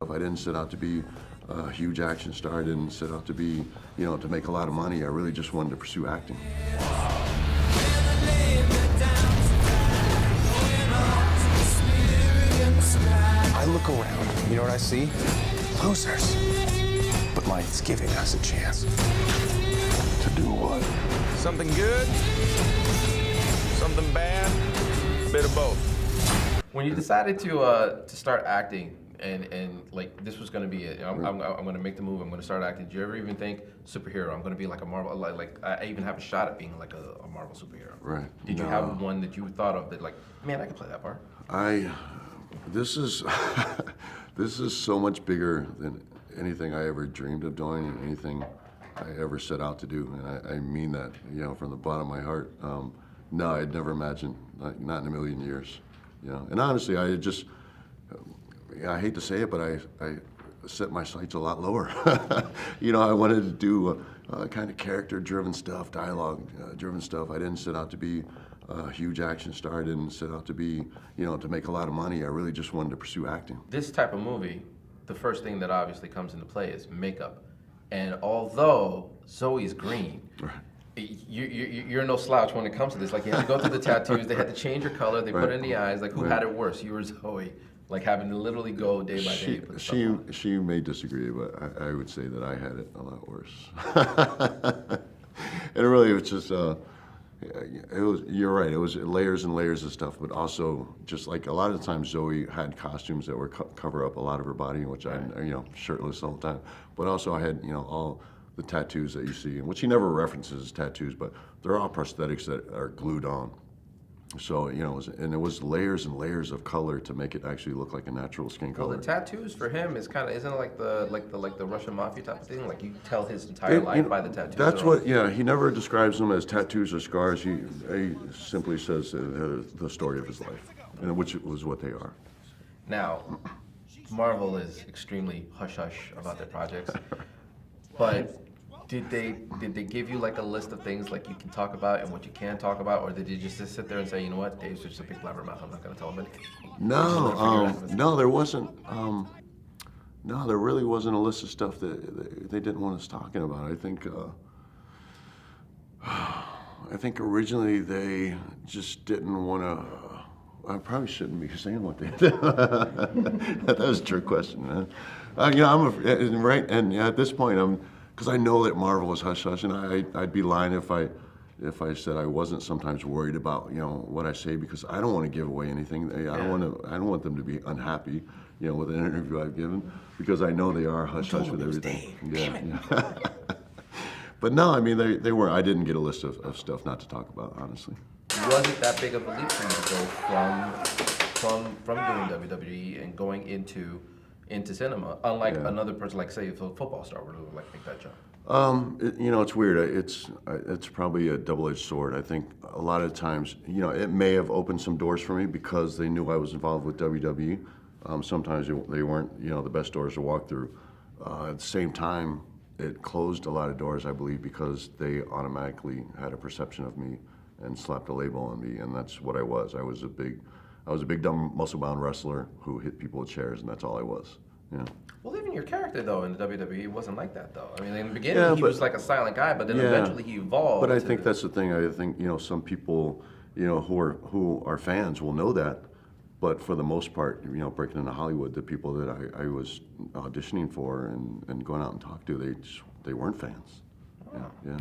I didn't set out to be a huge action star. I didn't set out to be, to make a lot of money. I really just wanted to pursue acting. I look around, you know what I see? Losers. But life's giving us a chance. To do what? Something good, something bad, a bit of both. When you decided to start acting and like this was going to be it, I'm going to make the move, I'm going to start acting, did you ever even think superhero, I'm going to be like a Marvel, like I even have a shot at being like a Marvel superhero? Right. Did you have one that you thought of that like, man, I can play that part? This is this is so much bigger than anything I ever dreamed of doing and anything I ever set out to do, and I mean that, from the bottom of my heart. No, I'd never imagined, like, not in a million years, And honestly, I hate to say it, but I set my sights a lot lower. I wanted to do kind of character-driven stuff, dialogue-driven stuff. I didn't set out to be a huge action star. I didn't set out to be, to make a lot of money. I really just wanted to pursue acting. This type of movie, the first thing that obviously comes into play is makeup. And although Zoe's green, you're no slouch when it comes to this. Like, you had to go through the tattoos, they had to change your color, they put it in the eyes. Like, who had it worse? You or Zoe? Like, having to literally go day by day. She may disagree, but I would say that I had it a lot worse. And really, it was just, you're right, it was layers and layers of stuff, but also just like a lot of the times Zoe had costumes that were cover up a lot of her body, which I'm, shirtless all the time. But also I had, all the tattoos that you see, and which he never references as tattoos, but they're all prosthetics that are glued on. So, it was layers and layers of color to make it actually look like a natural skin color. Well, the tattoos for him is kind of, isn't it like the Russian mafia type of thing? Like, you tell his entire life by the tattoos. That's what, he never describes them as tattoos or scars. He simply says the story of his life, which was what they are. Now, Marvel is extremely hush-hush about their projects, but did they give you like a list of things like you can talk about and what you can't talk about, or did you just sit there and say, you know what, Dave's just a big blabbermouth, I'm not going to tell him anything? No, there wasn't. No, there really wasn't a list of stuff that they didn't want us talking about. I think originally they just didn't want to. I probably shouldn't be saying what they did. That was a trick question, man. Right, and at this point, because I know that Marvel is hush hush, and I'd be lying if I said I wasn't sometimes worried about what I say, because I don't want to give away anything. I don't want them to be unhappy, with an interview I've given, because I know they are hush hush with everything. Yeah. But no, I mean they weren't. I didn't get a list of stuff not to talk about, honestly. Was it that big of a leap for you to go from doing WWE and going into cinema, unlike another person, like say a football star would like make that jump? It's weird. It's probably a double-edged sword. I think a lot of times, it may have opened some doors for me because they knew I was involved with WWE. Sometimes they weren't, the best doors to walk through. At the same time, it closed a lot of doors, I believe, because they automatically had a perception of me and slapped a label on me, and that's what I was. I was a big, dumb, muscle-bound wrestler who hit people with chairs, and that's all I was. Well, even your character, though, in the WWE wasn't like that, though. I mean, in the beginning, he was like a silent guy, but then eventually he evolved. But I think that's the thing. I think, some people, who are fans will know that. But for the most part, breaking into Hollywood, the people that I was auditioning for and going out and talking to, they weren't fans. Oh. Yeah.